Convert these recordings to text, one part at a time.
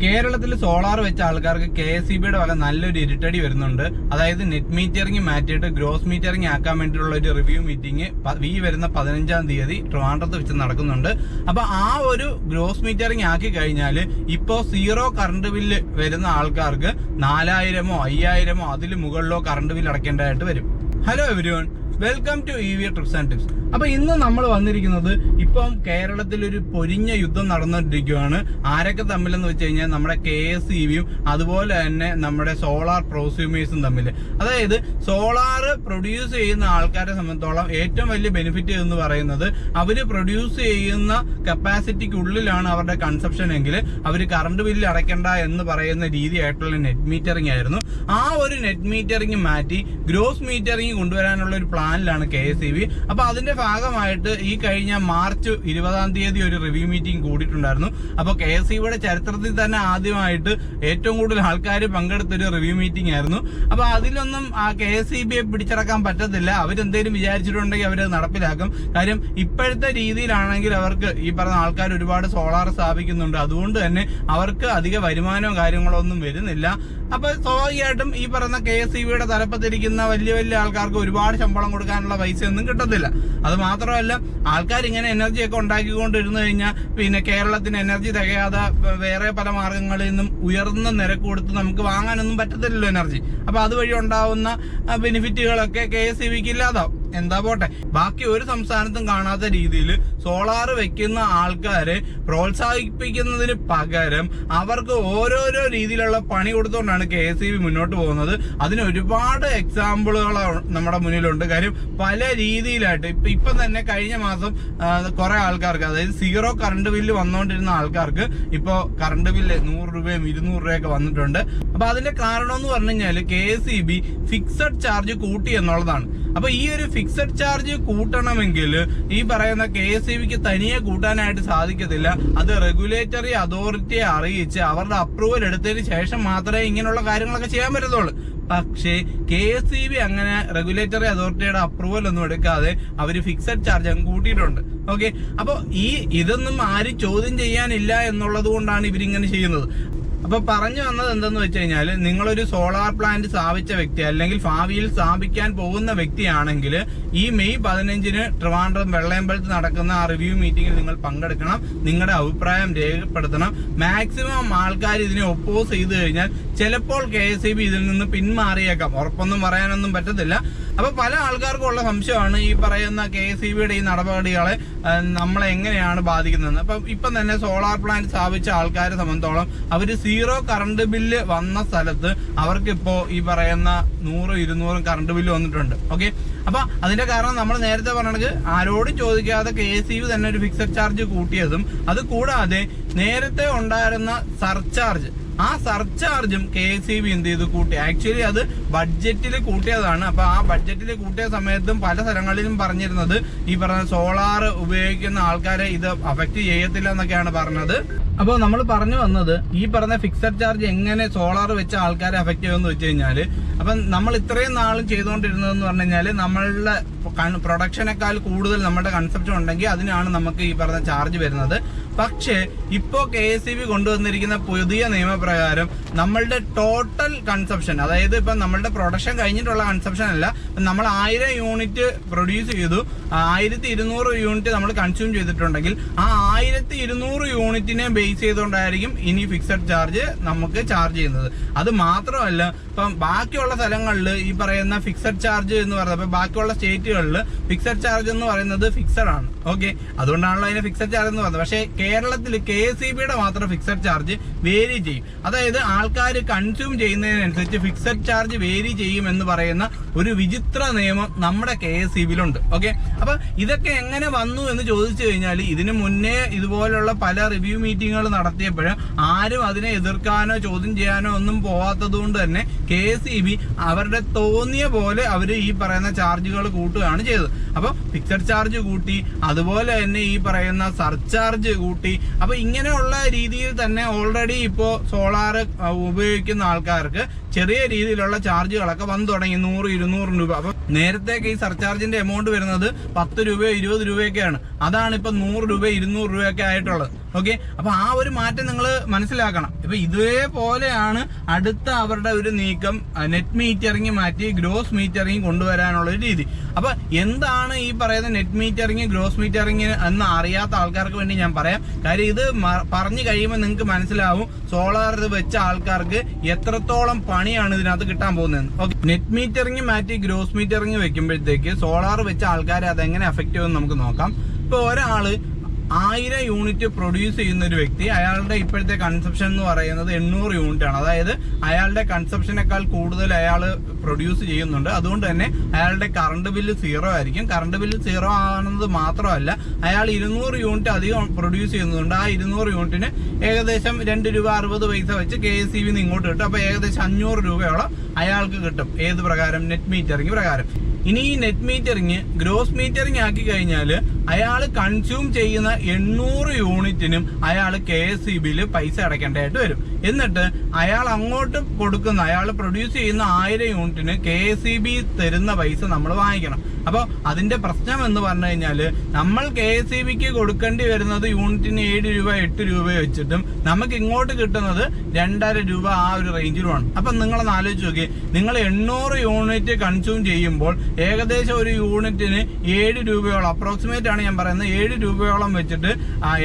കേരളത്തിൽ സോളാർ വെച്ച ആൾക്കാർക്ക് KSEBയുടെ വക നല്ലൊരു ഇരുട്ടടി വരുന്നുണ്ട്. അതായത് നെറ്റ് മീറ്ററിംഗ് മാറ്റിയിട്ട് ഗ്രോസ് മീറ്ററിംഗ് ആക്കാൻ വേണ്ടിയിട്ടുള്ള ഒരു റിവ്യൂ മീറ്റിംഗ് ഈ വരുന്ന 15-ാം തീയതി ട്രിവാൻഡ്രത്ത് വെച്ച് നടക്കുന്നുണ്ട്. അപ്പൊ ആ ഒരു ഗ്രോസ് മീറ്ററിംഗ് ആക്കി കഴിഞ്ഞാൽ ഇപ്പോ സീറോ കറണ്ട് ബില്ല് വരുന്ന ആൾക്കാർക്ക് 4000-ഓ 5000-ഓ അതിൽ മുകളിലോ കറണ്ട് ബില്ല് അടയ്ക്കേണ്ടതായിട്ട് വരും. Hello everyone, welcome to EV trips and tips. അപ്പൊ ഇന്ന് നമ്മൾ വന്നിരിക്കുന്നത് ഇപ്പം കേരളത്തിൽ ഒരു പൊരിഞ്ഞ യുദ്ധം നടന്നുകൊണ്ടിരിക്കുകയാണ്. ആരൊക്കെ തമ്മിലെന്ന് വെച്ച് കഴിഞ്ഞാൽ നമ്മുടെ KSEBയും അതുപോലെ തന്നെ നമ്മുടെ സോളാർ പ്രോസ്യൂമേഴ്സും തമ്മിൽ. അതായത് സോളാർ പ്രൊഡ്യൂസ് ചെയ്യുന്ന ആൾക്കാരെ സംബന്ധിച്ചോളം ഏറ്റവും വലിയ ബെനിഫിറ്റ് എന്ന് പറയുന്നത് അവര് പ്രൊഡ്യൂസ് ചെയ്യുന്ന കപ്പാസിറ്റിക്കുള്ളിലാണ് അവരുടെ കൺസപ്ഷൻ എങ്കിൽ അവർ കറണ്ട് ബില്ല് അടയ്ക്കണ്ട എന്ന് പറയുന്ന രീതിയായിട്ടുള്ള നെറ്റ് മീറ്ററിംഗ് ആയിരുന്നു. ആ ഒരു നെറ്റ് മീറ്ററിംഗ് മാറ്റി ഗ്രോസ് മീറ്ററിംഗ് കൊണ്ടുവരാനുള്ള ഒരു പ്ലാനിലാണ് KSEB. അപ്പൊ അതിന്റെ ഭാഗമായിട്ട് ഈ കഴിഞ്ഞ മാർച്ച് 20-ാം തീയതി ഒരു റിവ്യൂ മീറ്റിംഗ് കൂടിയിട്ടുണ്ടായിരുന്നു. അപ്പൊ KSEBയുടെ ചരിത്രത്തിൽ തന്നെ ആദ്യമായിട്ട് ഏറ്റവും കൂടുതൽ ആൾക്കാർ പങ്കെടുത്തൊരു റിവ്യൂ മീറ്റിംഗ് ആയിരുന്നു. അപ്പൊ അതിലൊന്നും ആ KSEBയെ പിടിച്ചടക്കാൻ പറ്റത്തില്ല. അവരെന്തേലും വിചാരിച്ചിട്ടുണ്ടെങ്കിൽ അവരത് നടപ്പിലാക്കും. കാര്യം ഇപ്പോഴത്തെ രീതിയിലാണെങ്കിൽ അവർക്ക് ഈ പറഞ്ഞ ആൾക്കാർ ഒരുപാട് സോളാർ സ്ഥാപിക്കുന്നുണ്ട്. അതുകൊണ്ട് തന്നെ അവർക്ക് അധിക വരുമാനമോ കാര്യങ്ങളോ ഒന്നും വരുന്നില്ല. അപ്പൊ സ്വാഭാവികമായിട്ടും ഈ പറയുന്ന KSEBയുടെ തലപ്പത്തിരിക്കുന്ന വലിയ വലിയ ആൾക്കാർക്ക് ഒരുപാട് ശമ്പളം കൊടുക്കാനുള്ള പൈസ ഒന്നും കിട്ടത്തില്ല. അത് മാത്രമല്ല, ആൾക്കാർ ഇങ്ങനെ എനർജി ഒക്കെ ഉണ്ടാക്കിക്കൊണ്ടിരുന്നു കഴിഞ്ഞാൽ പിന്നെ കേരളത്തിന് എനർജി തികയാതെ വേറെ പല മാർഗങ്ങളിൽ നിന്നും ഉയർന്ന നിരക്ക് കൊടുത്ത് നമുക്ക് വാങ്ങാനൊന്നും പറ്റത്തില്ലല്ലോ എനർജി. അപ്പൊ അതുവഴി ഉണ്ടാവുന്ന ബെനിഫിറ്റുകളൊക്കെ KSEBക്ക് ഇല്ലാതാവും. എന്താ പോട്ടെ, ബാക്കി ഒരു സംസ്ഥാനത്തും കാണാത്ത രീതിയിൽ സോളാർ വെക്കുന്ന ആൾക്കാരെ പ്രോത്സാഹിപ്പിക്കുന്നതിന് പകരം അവർക്ക് ഓരോരോ രീതിയിലുള്ള പണി കൊടുത്തുകൊണ്ടാണ് KSEB മുന്നോട്ട് പോകുന്നത്. അതിന് ഒരുപാട് എക്സാമ്പിളുകൾ നമ്മുടെ മുന്നിലുണ്ട്. കാര്യം പല രീതിയിലായിട്ട് ഇപ്പം തന്നെ കഴിഞ്ഞ മാസം കുറെ ആൾക്കാർക്ക്, അതായത് സീറോ കറണ്ട് ബില്ല് വന്നുകൊണ്ടിരുന്ന ആൾക്കാർക്ക് ഇപ്പോ കറണ്ട് ബില്ല് 100 രൂപയും 200 രൂപയൊക്കെ വന്നിട്ടുണ്ട്. അപ്പൊ അതിന്റെ കാരണം എന്ന് പറഞ്ഞു കഴിഞ്ഞാൽ KSEB ഫിക്സഡ് ചാർജ് കൂട്ടി എന്നുള്ളതാണ്. അപ്പൊ ഈ ഒരു ഫിക്സഡ് ചാർജ് കൂട്ടണമെങ്കിൽ ഈ പറയുന്ന KSEBക്ക് തനിയെ കൂട്ടാനായിട്ട് സാധിക്കത്തില്ല. അത് റെഗുലേറ്ററി അതോറിറ്റിയെ അറിയിച്ച് അവരുടെ അപ്രൂവൽ എടുത്തതിന് ശേഷം മാത്രമേ ഇങ്ങനെയുള്ള കാര്യങ്ങളൊക്കെ ചെയ്യാൻ പറ്റത്തുള്ളൂ. പക്ഷേ KSEB അങ്ങനെ റെഗുലേറ്ററി അതോറിറ്റിയുടെ അപ്രൂവൽ ഒന്നും എടുക്കാതെ അവര് ഫിക്സഡ് ചാർജ് അങ്ങ് കൂട്ടിയിട്ടുണ്ട്. ഓക്കെ, അപ്പൊ ഇതൊന്നും ആരും ചോദ്യം ചെയ്യാനില്ല എന്നുള്ളത് കൊണ്ടാണ് ഇവരിങ്ങനെ ചെയ്യുന്നത്. അപ്പൊ പറഞ്ഞു വന്നത് എന്തെന്ന് വെച്ച് കഴിഞ്ഞാൽ, നിങ്ങളൊരു സോളാർ പ്ലാന്റ് സ്ഥാപിച്ച വ്യക്തി അല്ലെങ്കിൽ ഭാവിയിൽ സ്ഥാപിക്കാൻ പോകുന്ന വ്യക്തിയാണെങ്കിൽ ഈ മെയ് 15-ന് ട്രിവാൻഡ്രം വെള്ളയമ്പലത്ത് നടക്കുന്ന ആ റിവ്യൂ മീറ്റിംഗിൽ നിങ്ങൾ പങ്കെടുക്കണം. നിങ്ങളുടെ അഭിപ്രായം രേഖപ്പെടുത്തണം. മാക്സിമം ആൾക്കാർ ഇതിനെ ഒപ്പോസ് ചെയ്ത് കഴിഞ്ഞാൽ ചിലപ്പോൾ KSEB ഇതിൽ നിന്ന് പിന്മാറിയേക്കാം. ഉറപ്പൊന്നും പറയാനൊന്നും പറ്റത്തില്ല. അപ്പൊ പല ആൾക്കാർക്കും ഉള്ള സംശയമാണ് ഈ പറയുന്ന KSEBയുടെ ഈ നടപടികളെ നമ്മളെ എങ്ങനെയാണ് ബാധിക്കുന്നത്. അപ്പൊ ഇപ്പം തന്നെ സോളാർ പ്ലാന്റ് സ്ഥാപിച്ച ആൾക്കാരെ സംബന്ധിച്ചോളം അവര് സീറോ കറണ്ട് ബില്ല് വന്ന സ്ഥലത്ത് അവർക്ക് ഇപ്പോ ഈ പറയുന്ന 100-200 കറണ്ട് ബില്ല് വന്നിട്ടുണ്ട്. ഓക്കെ, അപ്പൊ അതിന്റെ കാരണം നമ്മൾ നേരത്തെ പറഞ്ഞത് ആരോടും ചോദിക്കാതെ KSEB തന്നെ ഒരു ഫിക്സഡ് ചാർജ് കൂട്ടിയതും അത് കൂടാതെ നേരത്തെ ഉണ്ടായിരുന്ന സർചാർജ്, ആ സർചാർജും KSEB എന്ത് ചെയ്തു കൂട്ടി. ആക്ച്വലി അത് ബഡ്ജറ്റിൽ കൂട്ടിയതാണ്. അപ്പൊ ആ ബഡ്ജറ്റിൽ കൂട്ടിയ സമയത്തും പല സ്ഥലങ്ങളിലും പറഞ്ഞിരുന്നത് ഈ പറഞ്ഞ സോളാർ ഉപയോഗിക്കുന്ന ആൾക്കാരെ ഇത് അഫക്ട് ചെയ്യത്തില്ല എന്നൊക്കെയാണ് പറഞ്ഞത്. അപ്പൊ നമ്മൾ പറഞ്ഞു വന്നത് ഈ പറഞ്ഞ ഫിക്സഡ് ചാർജ് എങ്ങനെ സോളാർ വെച്ച ആൾക്കാരെ അഫക്ട് ചെയ്യുമെന്ന് വെച്ച് കഴിഞ്ഞാല്, അപ്പൊ നമ്മൾ ഇത്രയും നാളും ചെയ്തുകൊണ്ടിരുന്നതെന്ന് പറഞ്ഞു കഴിഞ്ഞാല് നമ്മളുടെ പ്രൊഡക്ഷനേക്കാൾ കൂടുതൽ നമ്മുടെ കൺസപ്ഷൻ ഉണ്ടെങ്കിൽ അതിനാണ് നമുക്ക് ഈ പറഞ്ഞ ചാർജ് വരുന്നത്. പക്ഷേ ഇപ്പോ KSEB കൊണ്ടുവന്നിരിക്കുന്ന പുതിയ നിയമപ്രകാരം നമ്മളുടെ ടോട്ടൽ കൺസപ്ഷൻ, അതായത് ഇപ്പൊ നമ്മളുടെ പ്രൊഡക്ഷൻ കഴിഞ്ഞിട്ടുള്ള കൺസപ്ഷൻ അല്ല, നമ്മൾ 1000 യൂണിറ്റ് പ്രൊഡ്യൂസ് ചെയ്തു, 1200 യൂണിറ്റ് നമ്മൾ കൺസ്യൂം ചെയ്തിട്ടുണ്ടെങ്കിൽ ആ 1200 യൂണിറ്റിനെ ബേസ് ചെയ്തുകൊണ്ടായിരിക്കും ഇനി ഫിക്സഡ് ചാർജ് നമുക്ക് ചാർജ് ചെയ്യുന്നത്. അത് മാത്രമല്ല, ഇപ്പം ബാക്കിയുള്ള സ്ഥലങ്ങളിൽ ഈ പറയുന്ന ഫിക്സഡ് ചാർജ് എന്ന് പറയുന്നത്, ഇപ്പൊ ബാക്കിയുള്ള സ്റ്റേറ്റുകളിൽ ഫിക്സഡ് ചാർജ് എന്ന് പറയുന്നത് ഫിക്സഡ് ആണ്. ഓക്കെ, അതുകൊണ്ടാണല്ലോ അതിന് ഫിക്സഡ് ചാർജ് എന്ന് പറയുന്നത്. പക്ഷേ കേരളത്തിൽ KSEBയുടെ മാത്രം ഫിക്സഡ് ചാർജ് വേരി ചെയ്യും. അതായത് ആൾക്കാർ കൺസ്യൂം ചെയ്യുന്നതിനനുസരിച്ച് ഫിക്സഡ് ചാർജ് വേരി ചെയ്യും എന്ന് പറയുന്ന ഒരു വിചിത്ര നിയമം നമ്മുടെ KSEBയിലുണ്ട്. ഓക്കെ, അപ്പൊ ഇതൊക്കെ എങ്ങനെ വന്നു എന്ന് ചോദിച്ചു കഴിഞ്ഞാൽ, ഇതിനു മുന്നേ ഇതുപോലുള്ള പല റിവ്യൂ മീറ്റിങ്ങുകൾ നടത്തിയപ്പോൾ ആരും അതിനെ എതിർക്കാനോ ചോദ്യം ചെയ്യാനോ ഒന്നും പോവാത്തത് കൊണ്ട് തന്നെ KSEB അവരുടെ തോന്നിയ പോലെ അവർ ഈ പറയുന്ന ചാർജുകൾ കൂട്ടുകയാണ് ചെയ്തത്. അപ്പൊ ഫിക്സഡ് ചാർജ് കൂട്ടി, അതുപോലെ തന്നെ ഈ പറയുന്ന സർചാർജ് കൂട്ടി. അപ്പൊ ഇങ്ങനെയുള്ള രീതിയിൽ തന്നെ ഓൾറെഡി ഇപ്പോ സോളാർ ഉപയോഗിക്കുന്ന ആൾക്കാർക്ക് ചെറിയ രീതിയിലുള്ള ചാർജുകളൊക്കെ വന്നു തുടങ്ങി, 100-200 രൂപ. അപ്പൊ നേരത്തേക്ക് ഈ സർചാർജിന്റെ എമൗണ്ട് വരുന്നത് 10 രൂപയോ 20 രൂപയൊക്കെയാണ്. അതാണ് ഇപ്പൊ 100 രൂപ 200 രൂപയൊക്കെ ആയിട്ടുള്ളത്. ഓക്കെ, അപ്പൊ ആ ഒരു മാറ്റം നിങ്ങൾ മനസ്സിലാക്കണം. ഇപ്പൊ ഇതേപോലെയാണ് അടുത്ത അവരുടെ ഒരു നീക്കം, നെറ്റ് മീറ്ററിംഗ് മാറ്റി ഗ്രോസ് മീറ്ററിംഗ് കൊണ്ടുവരാനുള്ള ഒരു രീതി. അപ്പൊ എന്താണ് ഈ പറയുന്ന നെറ്റ് മീറ്ററിംഗ് ഗ്രോസ് മീറ്ററിംഗ് എന്ന് അറിയാത്ത ആൾക്കാർക്ക് വേണ്ടി ഞാൻ പറയാം. കാര്യം ഇത് പറഞ്ഞു കഴിയുമ്പോൾ നിങ്ങൾക്ക് മനസ്സിലാവും സോളാർ വെച്ച ആൾക്കാർക്ക് എത്രത്തോളം പണിയാണ് ഇതിനകത്ത് കിട്ടാൻ പോകുന്നത്. ഓക്കെ, നെറ്റ് മീറ്ററിംഗ് മാറ്റി ഗ്രോസ് മീറ്ററിംഗ് വെക്കുമ്പോഴത്തേക്ക് സോളാർ വെച്ച ആൾക്കാരെ അതെങ്ങനെ അഫക്ട് ചെയ്യുമെന്ന് നമുക്ക് നോക്കാം. ഇപ്പൊ ഒരാള് 1000 യൂണിറ്റ് പ്രൊഡ്യൂസ് ചെയ്യുന്ന ഒരു വ്യക്തി, അയാളുടെ ഇപ്പോഴത്തെ കൺസപ്ഷൻ എന്ന് പറയുന്നത് 800 യൂണിറ്റ് ആണ്. അതായത് അയാളുടെ കൺസപ്ഷനേക്കാൾ കൂടുതൽ അയാൾ പ്രൊഡ്യൂസ് ചെയ്യുന്നുണ്ട്. അതുകൊണ്ട് തന്നെ അയാളുടെ കറണ്ട് ബില്ല് 0 ആയിരിക്കും. കറണ്ട് ബില്ല് 0 ആണെന്നത് മാത്രമല്ല, അയാൾ 200 യൂണിറ്റ് അധികം പ്രൊഡ്യൂസ് ചെയ്യുന്നുണ്ട്. ആ 200 യൂണിറ്റിന് ഏകദേശം 2 രൂപ 60 പൈസ വെച്ച് KSEB ഇങ്ങോട്ട് കിട്ടും. അപ്പൊ ഏകദേശം 500 രൂപയോളം അയാൾക്ക് കിട്ടും. ഏത് പ്രകാരം? നെറ്റ് മീറ്ററിംഗ് പ്രകാരം. ഇനി ഈ നെറ്റ് മീറ്ററിംഗ് ഗ്രോസ് മീറ്ററിംഗ് ആക്കി കഴിഞ്ഞാൽ അയാൾ കൺസ്യൂം ചെയ്യുന്ന 800 യൂണിറ്റിനും അയാൾ KSEBിൽ പൈസ അടയ്ക്കേണ്ടതായിട്ട് വരും. എന്നിട്ട് അയാൾ അങ്ങോട്ട് കൊടുക്കുന്ന, അയാൾ പ്രൊഡ്യൂസ് ചെയ്യുന്ന 1000 യൂണിറ്റിന് KSEB തരുന്ന പൈസ നമ്മൾ വാങ്ങിക്കണം. അപ്പോൾ അതിന്റെ പ്രശ്നം എന്ന് പറഞ്ഞു കഴിഞ്ഞാൽ നമ്മൾ KSEBക്ക് കൊടുക്കേണ്ടി വരുന്നത് യൂണിറ്റിന് 7 രൂപ 8 രൂപ വെച്ചിട്ടും നമുക്ക് ഇങ്ങോട്ട് കിട്ടുന്നത് 2.5 രൂപ ആ ഒരു റേഞ്ചിലുമാണ്. അപ്പൊ നിങ്ങളൊന്ന് ആലോചിച്ച് നോക്കി, നിങ്ങൾ 800 യൂണിറ്റ് കൺസ്യൂം ചെയ്യുമ്പോൾ ഏകദേശം ഒരു യൂണിറ്റിന് 7 രൂപയോളം, അപ്രോക്സിമേറ്റ് ആണ് ഞാൻ പറയുന്നത്, 7 രൂപയോളം വെച്ചിട്ട്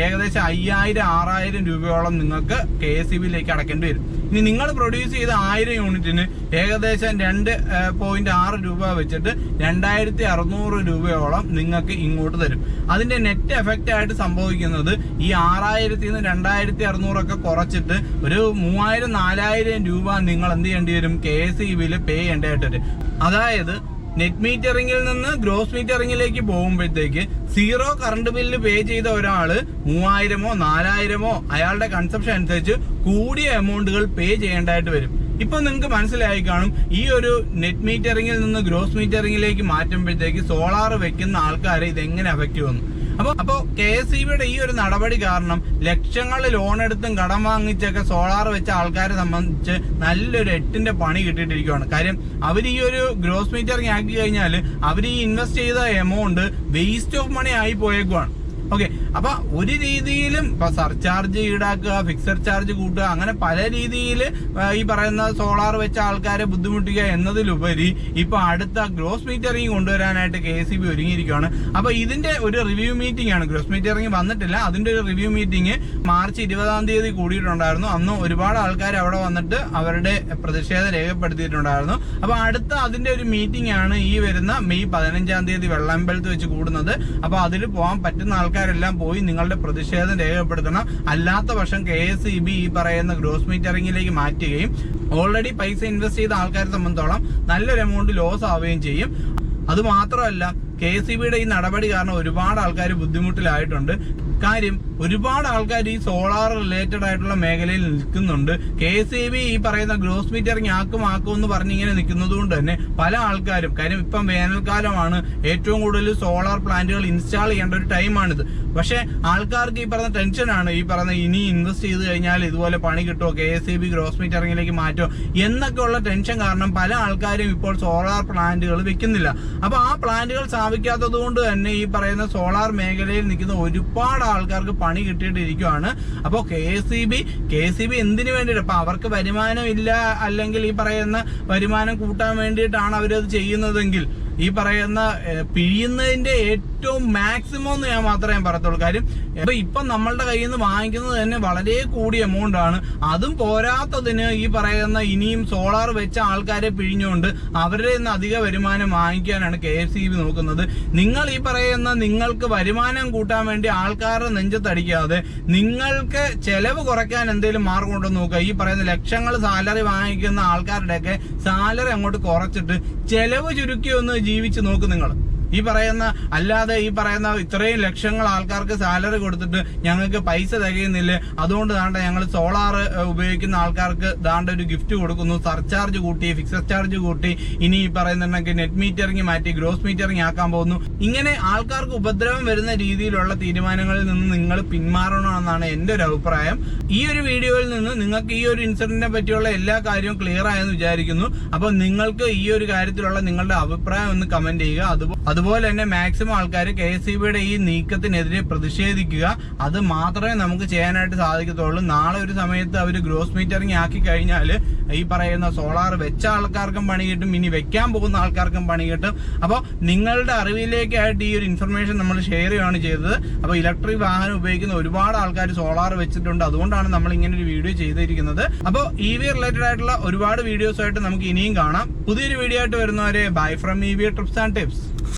ഏകദേശം 5000-6000 രൂപയോളം നിങ്ങൾക്ക് KSEBിലേക്ക് അടക്കേണ്ടി വരും. ഇനി നിങ്ങൾ പ്രൊഡ്യൂസ് ചെയ്ത 1000 യൂണിറ്റിന് ഏകദേശം 2.6 രൂപ വെച്ചിട്ട് 2600 രൂപയോളം നിങ്ങൾക്ക് ഇങ്ങോട്ട് തരും. അതിന്റെ നെറ്റ് എഫക്റ്റ് ആയിട്ട് സംഭവിക്കുന്നത് ഈ 6000-ൽ നിന്ന് 2600 ഒക്കെ കുറച്ചിട്ട് ഒരു 3000-4000 രൂപ നിങ്ങൾ എന്ത് ചെയ്യേണ്ടി വരും? KSEBിൽ പേ ചെയ്യേണ്ടതായിട്ട് വരും. അതായത് നെറ്റ് മീറ്ററിംഗിൽ നിന്ന് ഗ്രോസ് മീറ്ററിംഗിലേക്ക് പോകുമ്പോഴത്തേക്ക് 0 കറണ്ട് ബില്ല് പേ ചെയ്ത ഒരാള് 3000-4000 അയാളുടെ കൺസപ്ഷൻ അനുസരിച്ച് കൂടിയ എമൗണ്ടുകൾ പേ ചെയ്യേണ്ടതായിട്ട് വരും. ഇപ്പൊ നിങ്ങൾക്ക് മനസ്സിലായി കാണും ഈ ഒരു നെറ്റ് മീറ്ററിംഗിൽ നിന്ന് ഗ്രോസ് മീറ്ററിംഗിലേക്ക് മാറ്റുമ്പോഴത്തേക്ക് സോളാർ വെക്കുന്ന ആൾക്കാരെ ഇതെങ്ങനെ അഫക്റ്റ് ചെയ്യുന്നു. അപ്പോ KSEBിയുടെ ഈ ഒരു നടപടി കാരണം ലക്ഷങ്ങൾ ലോൺ എടുത്തും കടം വാങ്ങിച്ചൊക്കെ സോളാർ വെച്ച ആൾക്കാരെ സംബന്ധിച്ച് നല്ലൊരു 8ന്റെ പണി കിട്ടിയിട്ടിരിക്കുകയാണ്. കാര്യം അവർ ഈ ഒരു ഗ്രോസ് മീറ്ററിംഗ് ആക്കി കഴിഞ്ഞാൽ അവർ ഈ ഇൻവെസ്റ്റ് ചെയ്ത എമൗണ്ട് വേസ്റ്റ് ഓഫ് മണി ആയി പോയേക്കുവാണ്. ഓക്കെ, അപ്പൊ ഒരു രീതിയിലും ഇപ്പൊ സർചാർജ് ഈടാക്കുക, ഫിക്സഡ് ചാർജ് കൂട്ടുക, അങ്ങനെ പല രീതിയിൽ ഈ പറയുന്ന സോളാർ വെച്ച ആൾക്കാരെ ബുദ്ധിമുട്ടിക്കുക എന്നതിലുപരി ഇപ്പൊ അടുത്ത ഗ്രോസ് മീറ്ററിംഗ് കൊണ്ടുവരാനായിട്ട് KSEB ഒരുങ്ങിയിരിക്കുകയാണ്. അപ്പൊ ഇതിന്റെ ഒരു റിവ്യൂ മീറ്റിംഗ് ആണ്. ഗ്രോസ് മീറ്ററിംഗ് വന്നിട്ടില്ല, അതിന്റെ ഒരു റിവ്യൂ മീറ്റിംഗ് മാർച്ച് 20-ാം തീയതി കൂടിയിട്ടുണ്ടായിരുന്നു. അന്ന് ഒരുപാട് ആൾക്കാർ അവിടെ വന്നിട്ട് അവരുടെ പ്രതിഷേധം രേഖപ്പെടുത്തിയിട്ടുണ്ടായിരുന്നു. അപ്പൊ അടുത്ത അതിന്റെ ഒരു മീറ്റിംഗ് ആണ് ഈ വരുന്ന മെയ് 15-ാം തീയതി വെള്ളമ്പലത്ത് വെച്ച് കൂടുന്നത്. അപ്പൊ അതിൽ പോകാൻ പറ്റുന്ന ആൾക്കാരെല്ലാം പോയി നിങ്ങളുടെ പ്രതിഷേധം രേഖപ്പെടുത്തണം. അല്ലാത്ത പക്ഷം KSEB ഈ പറയുന്ന ഗ്രോസ് മീറ്ററിംഗിലേക്ക് മാറ്റുകയും ഓൾറെഡി പൈസ ഇൻവെസ്റ്റ് ചെയ്ത ആൾക്കാരെ സംബന്ധിച്ചോളം നല്ലൊരു എമൗണ്ട് ലോസ് ആവുകയും ചെയ്യും. അത് മാത്രമല്ല, KSEBിയുടെ ഈ നടപടി കാരണം ഒരുപാട് ആൾക്കാർ ബുദ്ധിമുട്ടിലായിട്ടുണ്ട്. കാര്യം ഒരുപാട് ആൾക്കാർ ഈ സോളാർ റിലേറ്റഡ് ആയിട്ടുള്ള മേഖലയിൽ നിൽക്കുന്നുണ്ട്. KSEB ഈ പറയുന്ന ഗ്രോസ് മീറ്ററിംഗ് ആക്കും എന്ന് പറഞ്ഞിങ്ങനെ നിൽക്കുന്നത് കൊണ്ട് തന്നെ പല ആൾക്കാരും, കാര്യം ഇപ്പം വേനൽക്കാലമാണ്, ഏറ്റവും കൂടുതൽ സോളാർ പ്ലാന്റുകൾ ഇൻസ്റ്റാൾ ചെയ്യേണ്ട ഒരു ടൈമാണിത്. പക്ഷെ ആൾക്കാർക്ക് ഈ പറയുന്ന ടെൻഷനാണ്, ഈ പറയുന്ന ഇനി ഇൻവെസ്റ്റ് ചെയ്ത് കഴിഞ്ഞാൽ ഇതുപോലെ പണി കിട്ടുമോ, KSEB ഗ്രോസ് മീറ്ററിംഗിലേക്ക് മാറ്റുമോ എന്നൊക്കെ ഉള്ള ടെൻഷൻ കാരണം പല ആൾക്കാരും ഇപ്പോൾ സോളാർ പ്ലാന്റുകൾ വെക്കുന്നില്ല. അപ്പൊ ആ പ്ലാന്റുകൾ സ്ഥാപിക്കാത്തത് കൊണ്ട് തന്നെ ഈ പറയുന്ന സോളാർ മേഖലയിൽ നിൽക്കുന്ന ഒരുപാട് ആൾക്കാർക്ക് പണി കിട്ടിയിട്ടിരിക്കുകയാണ്. അപ്പോൾ KSEB എന്തിനു വേണ്ടിയിട്ട്, അപ്പൊ അവർക്ക് വരുമാനം ഇല്ല, അല്ലെങ്കിൽ ഈ പറയുന്ന വരുമാനം കൂട്ടാൻ വേണ്ടിയിട്ടാണ് അവരത് ചെയ്യുന്നതെങ്കിൽ ഈ പറയുന്ന പിഴിയുന്നതിന്റെ ഏറ്റവും മാക്സിമം എന്ന് ഞാൻ മാത്രമേ പറയത്തുള്ളൂ. കാര്യം ഇപ്പൊ നമ്മളുടെ കയ്യിൽ നിന്ന് വാങ്ങിക്കുന്നത് തന്നെ വളരെ കൂടിയ എമൗണ്ട് ആണ്. അതും പോരാത്തതിന് ഈ പറയുന്ന ഇനിയും സോളാർ വെച്ച ആൾക്കാരെ പിഴിഞ്ഞുകൊണ്ട് അവരുടെ നിന്ന് അധിക വരുമാനം വാങ്ങിക്കാനാണ് KSEB നോക്കുന്നത്. നിങ്ങൾ ഈ പറയുന്ന നിങ്ങൾക്ക് വരുമാനം കൂട്ടാൻ വേണ്ടി ആൾക്കാരുടെ നെഞ്ചത്തടിക്കാതെ നിങ്ങൾക്ക് ചെലവ് കുറയ്ക്കാൻ എന്തെങ്കിലും മാർഗം ഉണ്ടോ നോക്കുക. ഈ പറയുന്ന ലക്ഷങ്ങൾ സാലറി വാങ്ങിക്കുന്ന ആൾക്കാരുടെയൊക്കെ സാലറി അങ്ങോട്ട് കുറച്ചിട്ട് ചെലവ് ചുരുക്കി ഒന്ന് ജീവിച്ച് നോക്കും നിങ്ങൾ. ഈ പറയുന്ന അല്ലാതെ ഈ പറയുന്ന ഇത്രയും ലക്ഷങ്ങൾ ആൾക്കാർക്ക് സാലറി കൊടുത്തിട്ട് ഞങ്ങൾക്ക് പൈസ തികയുന്നില്ല, അതുകൊണ്ട് ദാണ്ട ഞങ്ങൾ സോളാർ ഉപയോഗിക്കുന്ന ആൾക്കാർക്ക് ദാണ്ട ഒരു ഗിഫ്റ്റ് കൊടുക്കുന്നു, സർചാർജ് കൂട്ടി, ഫിക്സഡ് ചാർജ് കൂട്ടി, ഇനി ഈ പറയുന്നുണ്ടെങ്കിൽ നെറ്റ് മീറ്ററിംഗ് മാറ്റി ഗ്രോസ് മീറ്ററിംഗ് ആക്കാൻ പോകുന്നു. ഇങ്ങനെ ആൾക്കാർക്ക് ഉപദ്രവം വരുന്ന രീതിയിലുള്ള തീരുമാനങ്ങളിൽ നിന്ന് നിങ്ങൾ പിന്മാറണമെന്നാണ് എന്റെ ഒരു അഭിപ്രായം. ഈ ഒരു വീഡിയോയിൽ നിന്ന് നിങ്ങൾക്ക് ഈ ഒരു ഇൻസിഡന്റിനെ പറ്റിയുള്ള എല്ലാ കാര്യവും ക്ലിയർ ആയെന്ന് വിചാരിക്കുന്നു. അപ്പൊ നിങ്ങൾക്ക് ഈ ഒരു കാര്യത്തിലുള്ള നിങ്ങളുടെ അഭിപ്രായം ഒന്ന് കമന്റ് ചെയ്യുക. അതുപോലെ തന്നെ മാക്സിമം ആൾക്കാർ KSEBയുടെ ഈ നീക്കത്തിനെതിരെ പ്രതിഷേധിക്കുക. അത് മാത്രമേ നമുക്ക് ചെയ്യാനായിട്ട് സാധിക്കത്തുള്ളൂ. നാളെ ഒരു സമയത്ത് അവർ ഗ്രോസ് മീറ്ററിംഗ് ആക്കി കഴിഞ്ഞാൽ ഈ പറയുന്ന സോളാർ വെച്ച ആൾക്കാർക്കും പണി കിട്ടും, ഇനി വെക്കാൻ പോകുന്ന ആൾക്കാർക്കും പണി കിട്ടും. അപ്പോൾ നിങ്ങളുടെ അറിവിലേക്കായിട്ട് ഈ ഒരു ഇൻഫർമേഷൻ നമ്മൾ ഷെയർ ചെയ്യുകയാണ് ചെയ്തത്. അപ്പോൾ ഇലക്ട്രിക് വാഹനം ഉപയോഗിക്കുന്ന ഒരുപാട് ആൾക്കാർ സോളാർ വെച്ചിട്ടുണ്ട്, അതുകൊണ്ടാണ് നമ്മൾ ഇങ്ങനെ ഒരു വീഡിയോ ചെയ്തിരിക്കുന്നത്. അപ്പോൾ EV റിലേറ്റഡ് ആയിട്ടുള്ള ഒരുപാട് വീഡിയോസ് ആയിട്ട് നമുക്ക് ഇനിയും കാണാം. പുതിയൊരു വീഡിയോ ആയിട്ട് വരുന്നവരെ bye from EV trips and tips.